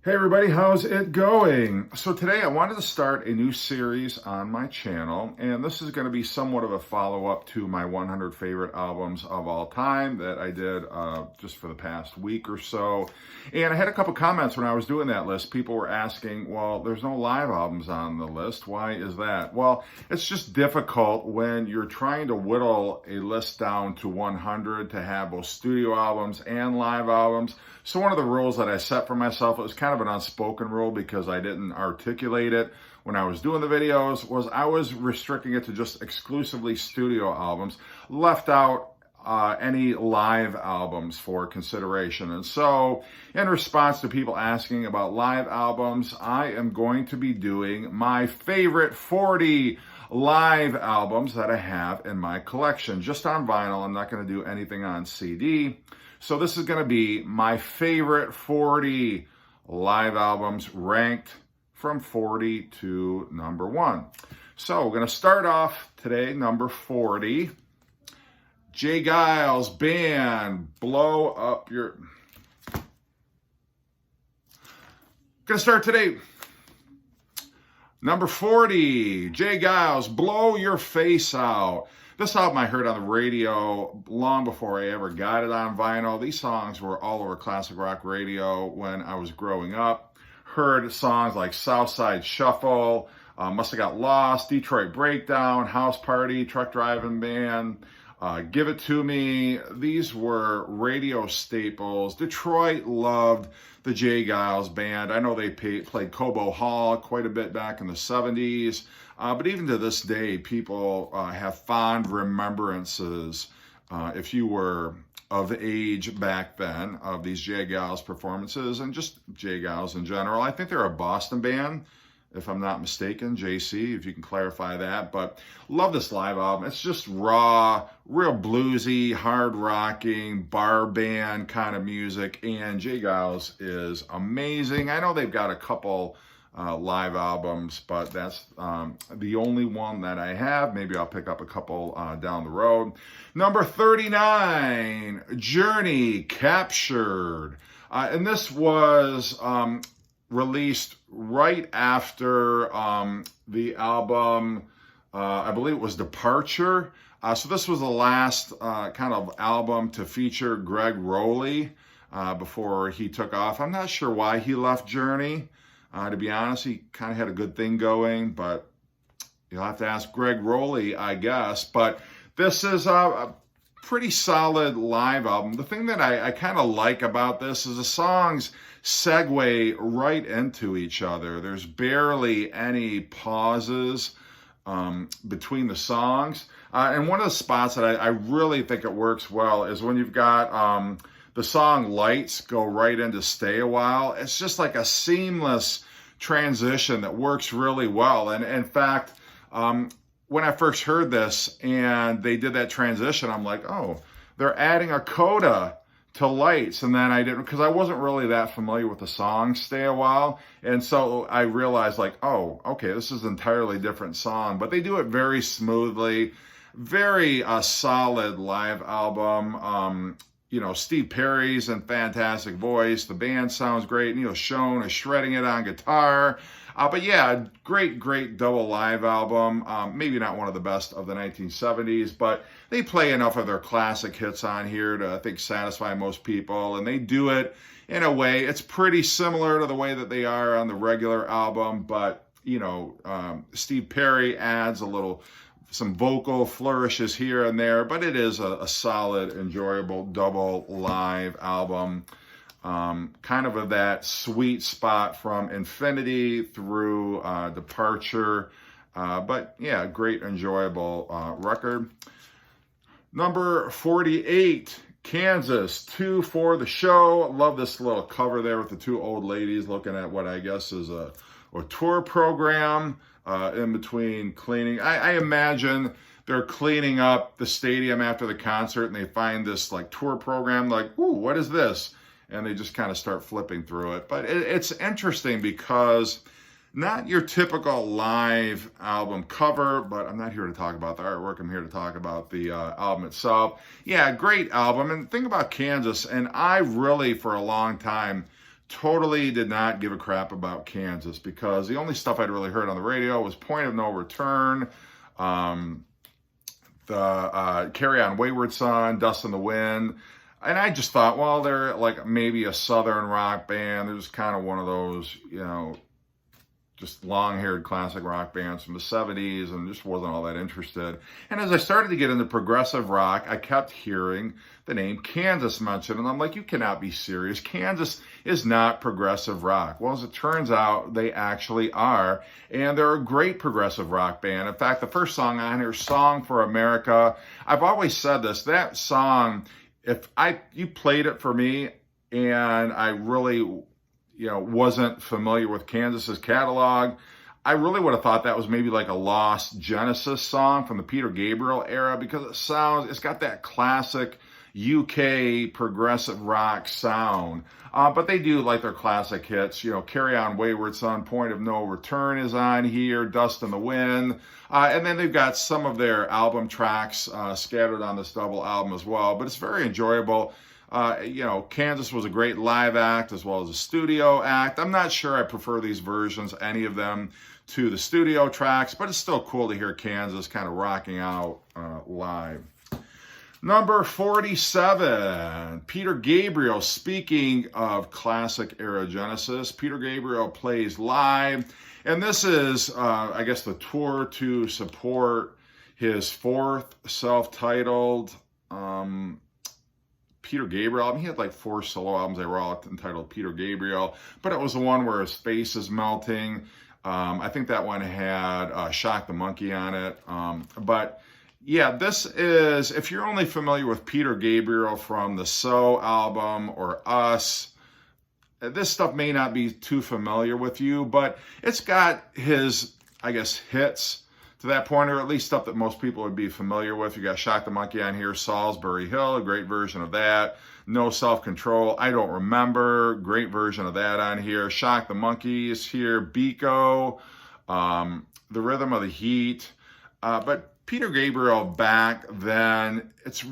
Hey everybody, how's it going? So today I wanted to start a new series on my channel, and this is going to be somewhat of a follow-up to my 100 favorite albums of all time that I did just for the past week or so. And I had a couple comments when I was doing that list. People were asking, well, there's no live albums on the list. Why is that? Well, it's just difficult when you're trying to whittle a list down to 100 to have both studio albums and live albums. So one of the rules that I set for myself, it was kind of an unspoken rule because I didn't articulate it when I was doing the videos, was I was restricting it to just exclusively studio albums, left out any live albums for consideration. And so in response to people asking about live albums, I am going to be doing my favorite 40 live albums that I have in my collection, just on vinyl. I'm not going to do anything on CD. So this is going to be my favorite 40 live albums ranked from 40 to number 1. So we're going to start off today, number 40. Giles Band, Blow Up Your... Going to start today. Number 40, Giles, Blow Your Face Out. This album I heard on the radio long before I ever got it on vinyl. These songs were all over classic rock radio when I was growing up. Heard songs like Southside Shuffle, Must Have Got Lost, Detroit Breakdown, House Party, Truck Driving Band, Give It To Me. These were radio staples. Detroit loved the Giles Band. I know they played Cobo Hall quite a bit back in the 70s. But even to this day, people have fond remembrances, if you were of age back then, of these Giles performances and just Giles in general. I think they're a Boston band, if I'm not mistaken. JC, if you can clarify that. But love this live album. It's just raw, real bluesy, hard rocking, bar band kind of music. And Giles is amazing. I know they've got a couple live albums, but that's the only one that I have. Maybe I'll pick up a couple down the road. Number 39, Journey, Captured. And this was released right after the album, I believe it was Departure. So this was the last kind of album to feature Gregg Rolie before he took off. I'm not sure why he left Journey. To be honest, he kind of had a good thing going, but you'll have to ask Gregg Rolie, I guess. But this is a pretty solid live album. The thing that I kind of like about this is the songs segue right into each other. There's barely any pauses between the songs. And one of the spots that I really think it works well is when you've got the song Lights go right into Stay a While. It's just like a seamless transition that works really well. And in fact, when I first heard this and they did that transition, I'm like, oh, they're adding a coda to Lights. And then I didn't, because I wasn't really that familiar with the song Stay a While. And so I realized like, oh, okay, this is an entirely different song. But they do it very smoothly. Very solid live album. You know, Steve Perry's in fantastic voice. The band sounds great. Neil Schon is shredding it on guitar. But yeah, great double live album. Maybe not one of the best of the 1970s, but they play enough of their classic hits on here to, I think, satisfy most people. And they do it in a way, it's pretty similar to the way that they are on the regular album. But, you know, Steve Perry adds some vocal flourishes here and there, but it is a solid, enjoyable double live album. Kind of that sweet spot from Infinity through Departure. But yeah, great, enjoyable record. Number 48, Kansas, 2 for the Show. Love this little cover there with the two old ladies looking at what I guess is a tour program. In between cleaning. I imagine they're cleaning up the stadium after the concert and they find this like tour program like, ooh, what is this? And they just kind of start flipping through it. But it's interesting because not your typical live album cover, but I'm not here to talk about the artwork. I'm here to talk about the album itself. Yeah, great album. And the thing about Kansas, and I really for a long time totally did not give a crap about Kansas, because the only stuff I'd really heard on the radio was Point of No Return, the Carry On Wayward Son, Dust in the Wind. And I just thought, well, they're like maybe a Southern rock band. They're just kind of one of those, just long-haired classic rock bands from the 70s, and just wasn't all that interested. And as I started to get into progressive rock, I kept hearing the name Kansas mentioned, and I'm like, you cannot be serious. Kansas is not progressive rock. Well, as it turns out, they actually are, and they're a great progressive rock band. In fact, the first song on here, Song for America, I've always said this, that song, if you played it for me and I really wasn't familiar with Kansas's catalog, I really would have thought that was maybe like a lost Genesis song from the Peter Gabriel era, because it's got that classic UK progressive rock sound. But they do like their classic hits, Carry On Wayward Son, Point of No Return is on here, Dust in the Wind. And then they've got some of their album tracks scattered on this double album as well. But it's very enjoyable. Kansas was a great live act as well as a studio act. I'm not sure I prefer these versions, any of them, to the studio tracks, but it's still cool to hear Kansas kind of rocking out live. Number 47, Peter Gabriel. Speaking of classic era Genesis, Peter Gabriel plays live, and this is, I guess, the tour to support his fourth self-titled Peter Gabriel album. He had like 4 solo albums. They were all entitled Peter Gabriel, but it was the one where his face is melting. I think that one had Shock the Monkey on it. But yeah, this is, if you're only familiar with Peter Gabriel from the So album or Us, this stuff may not be too familiar with you, but it's got his, I guess, hits to that point, or at least stuff that most people would be familiar with. You got Shock the Monkey on here, Salisbury Hill, a great version of that. No Self-Control, I Don't Remember, great version of that on here. Shock the Monkey is here, Biko, The Rhythm of the Heat. But Peter Gabriel back then, it's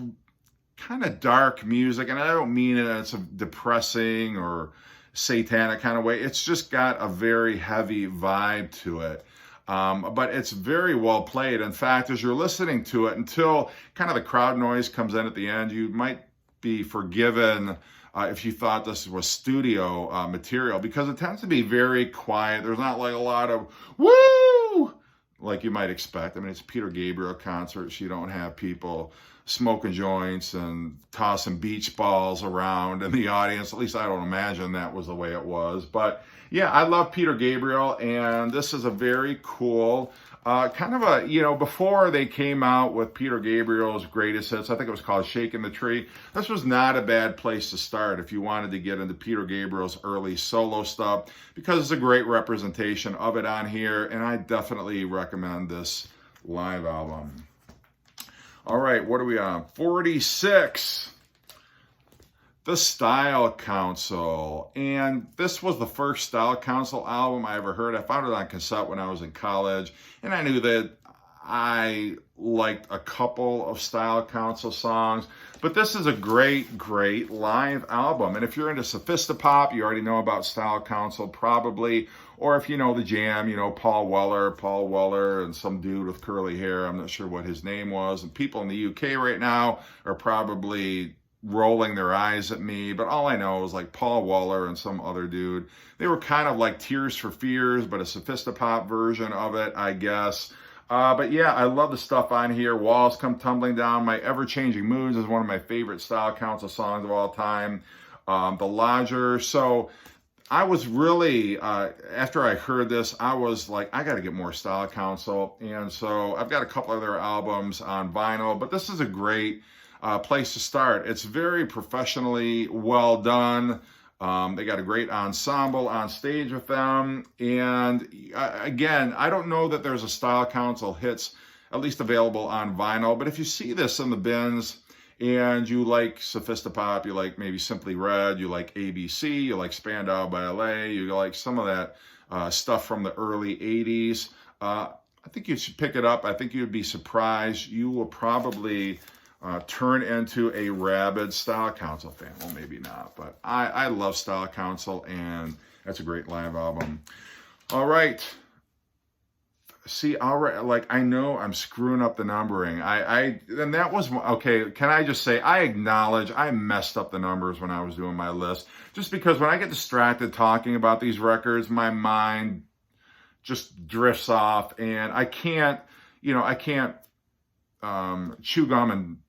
kind of dark music, and I don't mean it as a depressing or satanic kind of way. It's just got a very heavy vibe to it. But it's very well played. In fact, as you're listening to it, until kind of the crowd noise comes in at the end, you might be forgiven if you thought this was studio material, because it tends to be very quiet. There's not like a lot of woo like you might expect. I mean, it's a Peter Gabriel concert, so you don't have people smoking joints and tossing beach balls around in the audience. At least I don't imagine that was the way it was. But yeah, I love Peter Gabriel, and this is a very cool kind of a, before they came out with Peter Gabriel's greatest hits, I think it was called Shaking the Tree. This was not a bad place to start if you wanted to get into Peter Gabriel's early solo stuff, because it's a great representation of it on here, and I definitely recommend this live album. All right, what are we on? 46. The Style Council. And this was the first Style Council album I ever heard. I found it on cassette when I was in college, and I knew that I liked a couple of Style Council songs, but this is a great, great live album. And if you're into Sophistopop, you already know about Style Council probably, or if you know the Jam, Paul Weller, and some dude with curly hair. I'm not sure what his name was. And people in the UK right now are probably rolling their eyes at me, but all I know is like Paul Weller and some other dude. They were kind of like Tears for Fears, but a Sophistopop version of it, I guess. But yeah, I love the stuff on here. Walls Come Tumbling Down, My Ever-Changing Moods is one of my favorite Style Council songs of all time. The Lodger. So I was really, after I heard this, I was like, I got to get more Style Council. And so I've got a couple other albums on vinyl, but this is a great place to start. It's very professionally well done. They got a great ensemble on stage with them. And again, I don't know that there's a Style Council hits, at least available on vinyl, but if you see this in the bins and you like Sophistopop, you like maybe Simply Red, you like ABC, you like Spandau Ballet, you like some of that stuff from the early 80s, I think you should pick it up. I think you'd be surprised. You will probably turn into a rabid Style Council fan. Well, maybe not, but I love Style Council, and that's a great live album. All right. See, all right, like, I know I'm screwing up the numbering. And that was, okay, can I just say, I acknowledge I messed up the numbers when I was doing my list. Just because when I get distracted talking about these records, my mind just drifts off, and I can't chew gum and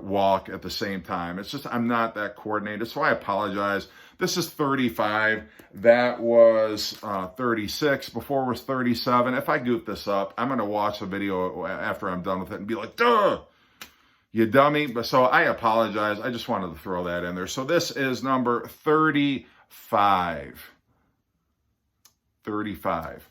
walk at the same time. It's just, I'm not that coordinated, so I apologize. This is 35. That was 36. Before was 37. If I goof this up, I'm going to watch the video after I'm done with it and be like, duh, you dummy. But so I apologize. I just wanted to throw that in there. So this is number 35. 35.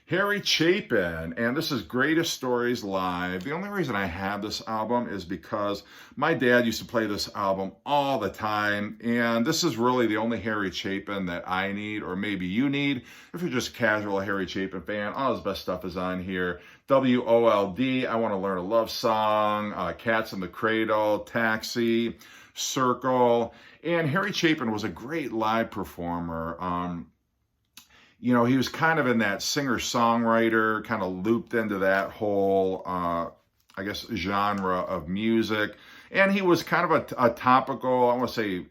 Harry Chapin, and this is Greatest Stories Live. The only reason I have this album is because my dad used to play this album all the time, and this is really the only Harry Chapin that I need, or maybe you need, if you're just a casual Harry Chapin fan. All his best stuff is on here. WOLD, I Want to Learn a Love Song, Cats in the Cradle, Taxi, Circle, and Harry Chapin was a great live performer. You know, he was kind of in that singer-songwriter, kind of looped into that whole, I guess, genre of music. And he was kind of a topical, I want to say,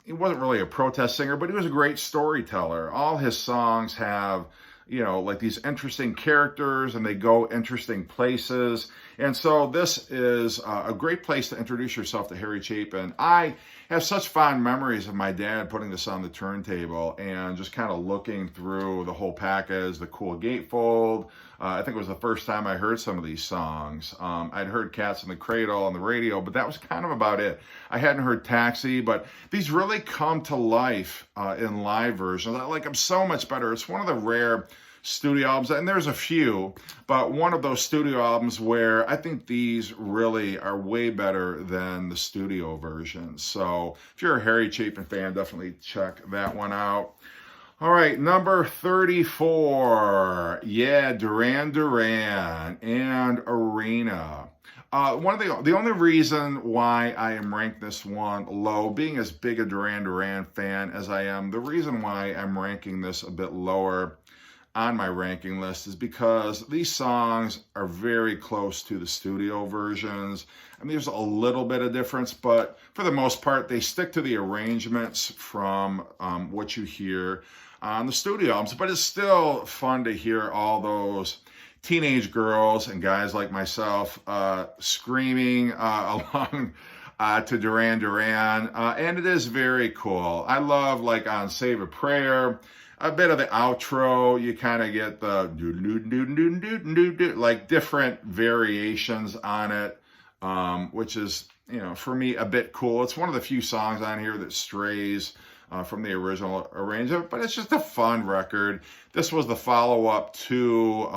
he wasn't really a protest singer, but he was a great storyteller. All his songs have, you know, like these interesting characters, and they go interesting places. And so this is a great place to introduce yourself to Harry Chapin. I have such fond memories of my dad putting this on the turntable and just kind of looking through the whole package, the cool gatefold. I think it was the first time I heard some of these songs. I'd heard Cats in the Cradle on the radio, but that was kind of about it. I hadn't heard Taxi, but these really come to life in live versions. I like them so much better. It's one of the rare studio albums, and there's a few, but one of those studio albums where I think these really are way better than the studio versions. So if you're a Harry Chapin fan, definitely check that one out. All right, number 34. Yeah, Duran Duran and Arena. One of the only reason why I am ranked this one low, being as big a Duran Duran fan as I am, the reason why I'm ranking this a bit lower on my ranking list is because these songs are very close to the studio versions. I mean, there's a little bit of difference, but for the most part, they stick to the arrangements from what you hear on the studio albums. But it's still fun to hear all those teenage girls and guys like myself screaming along to Duran Duran, and it is very cool. I love, like on Save a Prayer, a bit of the outro, you kind of get the like different variations on it, which is, you know, for me a bit cool. It's one of the few songs on here that strays from the original arrangement, but it's just a fun record. This was the follow-up to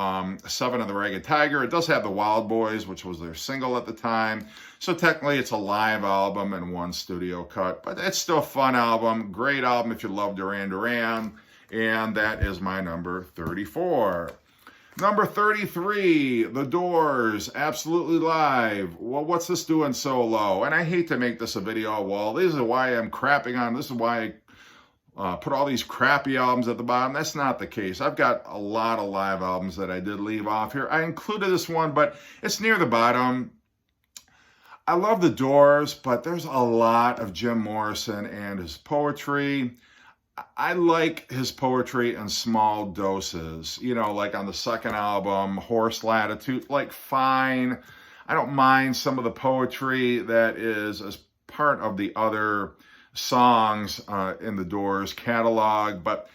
Seven and the Ragged Tiger. It does have the Wild Boys, which was their single at the time. So technically it's a live album and one studio cut, but it's still a fun album. Great album if you love Duran Duran. And that is my number 34. Number 33, The Doors, Absolutely Live. Well, what's this doing so low? And I hate to make this a video, well, this is why I'm crapping on, this is why I put all these crappy albums at the bottom. That's not the case. I've got a lot of live albums that I did leave off here. I included this one, but it's near the bottom. I love The Doors, but there's a lot of Jim Morrison and his poetry. I like his poetry in small doses, you know, like on the second album, Horse Latitude, like fine. I don't mind some of the poetry that is as part of the other songs in the Doors catalog, but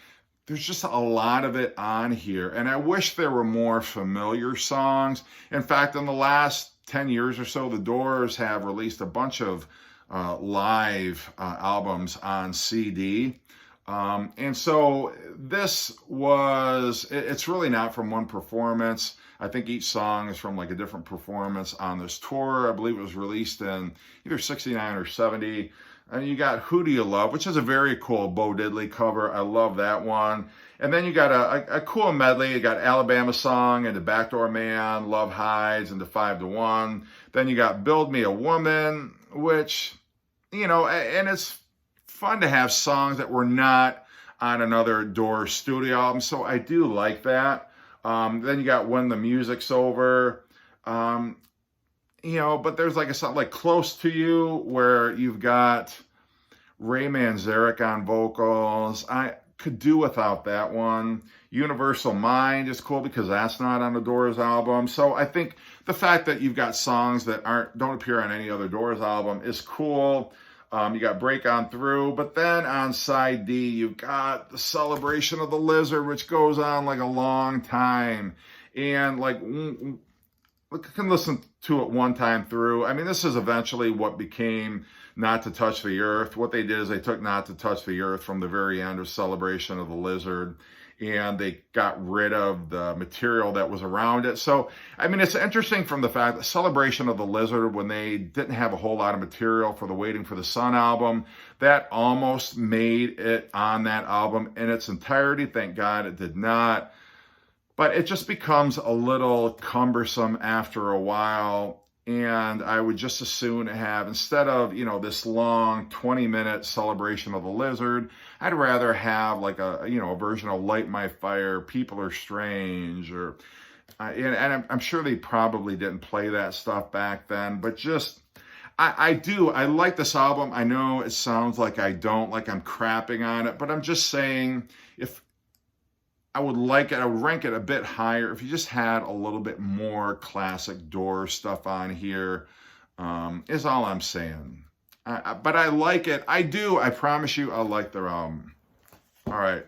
there's just a lot of it on here. And I wish there were more familiar songs. In fact, in the last 10 years or so, the Doors have released a bunch of live albums on CD. And so this was, it's really not from one performance. I think each song is from like a different performance on this tour. I believe it was released in either 69 or 70. And you got Who Do You Love, which is a very cool Bo Diddley cover. I love that one. And then you got a cool medley. You got Alabama Song and The Backdoor Man, Love Hides, and The 5 to 1. Then you got Build Me a Woman, which, and it's fun to have songs that were not on another Doors studio album. So I do like that. Then you got When the Music's Over. But there's like a song like Close to You, where you've got Ray Manzarek on vocals. I could do without that one. Universal Mind is cool because that's not on the Doors album. So I think the fact that you've got songs that don't appear on any other Doors album is cool. You got Break On Through, but then on side D, you've got the Celebration of the Lizard, which goes on like a long time. And like, you can listen to it one time through. I mean, this is eventually what became Not to Touch the Earth. What they did is they took Not to Touch the Earth from the very end of Celebration of the Lizard, and they got rid of the material that was around it. So, I mean, it's interesting from the fact that Celebration of the Lizard, when they didn't have a whole lot of material for the Waiting for the Sun album, that almost made it on that album in its entirety. Thank God it did not. But it just becomes a little cumbersome after a while. And I would just as soon have, instead of, this long 20-minute Celebration of the Lizard, I'd rather have like a version of Light My Fire, People Are Strange, or, and I'm sure they probably didn't play that stuff back then, but just, I like this album. I know it sounds like I don't, like I'm crapping on it, but I'm just saying, if I would rank it a bit higher if you just had a little bit more classic Doors stuff on here, is all I'm saying. But I like it. I do. I promise you, I like their album. All right.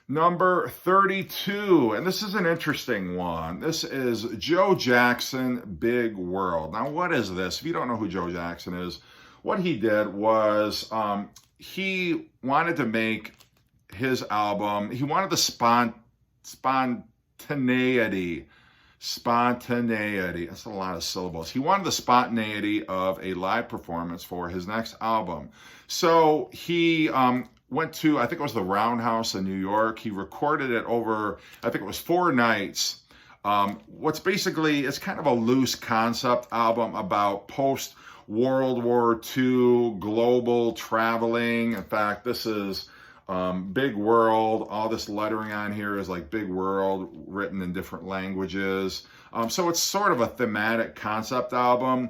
Number 32, and this is an interesting one. This is Joe Jackson, Big World. Now, what is this? If you don't know who Joe Jackson is, what he did was he wanted to make his album, he wanted the spontaneity. That's a lot of syllables. He wanted the spontaneity of a live performance for his next album. So he went to, I think it was the Roundhouse in New York. He recorded it over, I think it was 4 nights. It's kind of a loose concept album about post-World War II global traveling. In fact, this is Big World. All this lettering on here is like Big World written in different languages. So it's sort of a thematic concept album.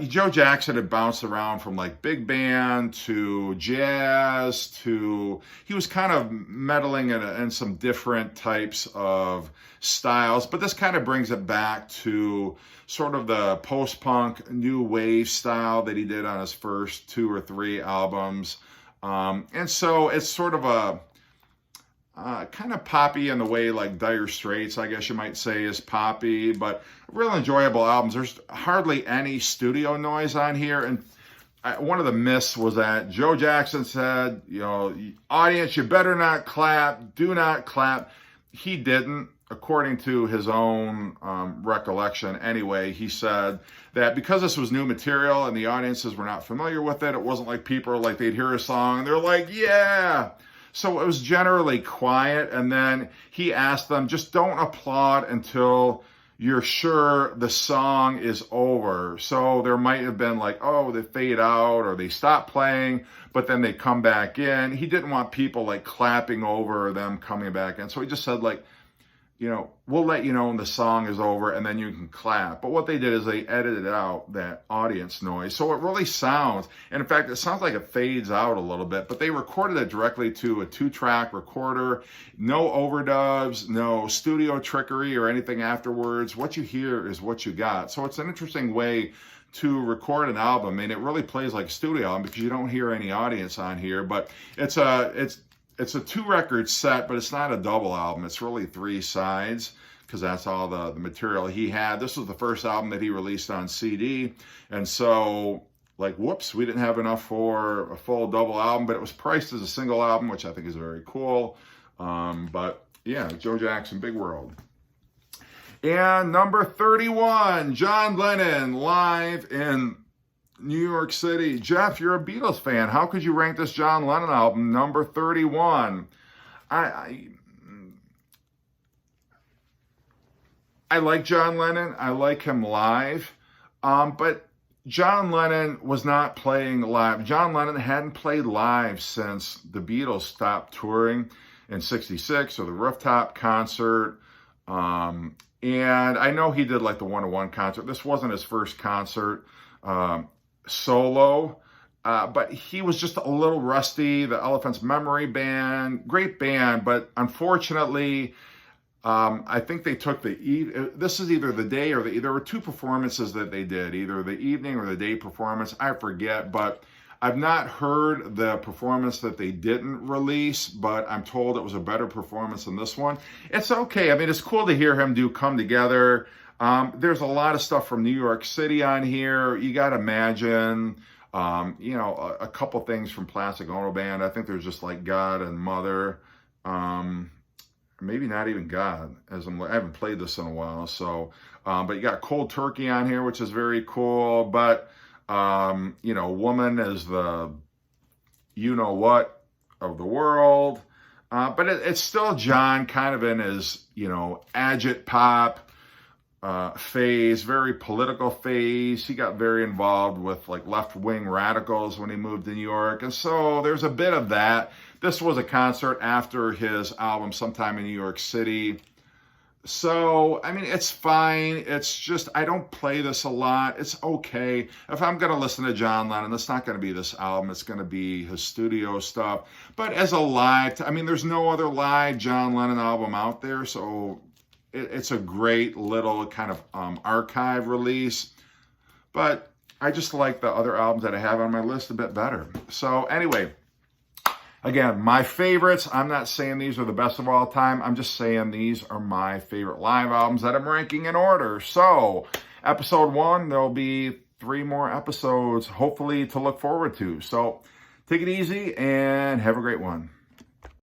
Joe Jackson had bounced around from like big band to jazz to, he was kind of meddling in some different types of styles, but this kind of brings it back to sort of the post-punk new wave style that he did on his first 2 or 3 albums. And so it's sort of a kind of poppy in the way like Dire Straits, I guess you might say, is poppy, but real enjoyable albums. There's hardly any studio noise on here. And one of the myths was that Joe Jackson said, audience, you better not clap, do not clap. He didn't. According to his own recollection anyway, he said that because this was new material and the audiences were not familiar with it, it wasn't like people like they'd hear a song and they're like, yeah. So it was generally quiet. And then he asked them, just don't applaud until you're sure the song is over. So there might have been like, oh, they fade out or they stop playing, but then they come back in. He didn't want people like clapping over them coming back in. So he just said like, we'll let you know when the song is over and then you can clap. But what they did is they edited out that audience noise. So it really sounds, and in fact, it sounds like it fades out a little bit, but they recorded it directly to a 2-track recorder. No overdubs, no studio trickery or anything afterwards. What you hear is what you got. So it's an interesting way to record an album, and it really plays like a studio album because you don't hear any audience on here, but it's a 2-record set, but it's not a double album. It's really 3 sides because that's all the material he had. This was the first album that he released on CD. And so, like, whoops, we didn't have enough for a full double album, but it was priced as a single album, which I think is very cool. But yeah, Joe Jackson, Big World. And number 31, John Lennon, live in New York City. Jeff, you're a Beatles fan. How could you rank this John Lennon album number 31? I like John Lennon. I like him live. But John Lennon was not playing live. John Lennon hadn't played live since the Beatles stopped touring in '66 or the rooftop concert. And I know he did like the one-to-one concert. This wasn't his first concert solo. But he was just a little rusty. The Elephant's Memory Band, great band, but unfortunately, I think they took this is either the day or there were two performances that they did, either the evening or the day performance, I forget, but I've not heard the performance that they didn't release, but I'm told it was a better performance than this one. It's okay. I mean, it's cool to hear him do Come Together. There's a lot of stuff from New York City on here. You got to imagine. A couple things from Plastic Ono Band. I think there's just like God and Mother. Maybe not even God, I haven't played this in a while. So, but you got Cold Turkey on here, which is very cool. But, Woman is the you-know-what of the world. But it's still John kind of in his, agit pop phase, very political phase. He got very involved with like left-wing radicals when he moved to New York. And so there's a bit of that. This was a concert after his album Sometime in New York City. So, I mean, it's fine. It's just, I don't play this a lot. It's okay. If I'm going to listen to John Lennon, it's not going to be this album. It's going to be his studio stuff. But as a live, there's no other live John Lennon album out there. So it's a great little kind of archive release, but I just like the other albums that I have on my list a bit better. So anyway, again, my favorites, I'm not saying these are the best of all time. I'm just saying these are my favorite live albums that I'm ranking in order. So episode 1, there'll be 3 more episodes, hopefully, to look forward to. So take it easy and have a great one.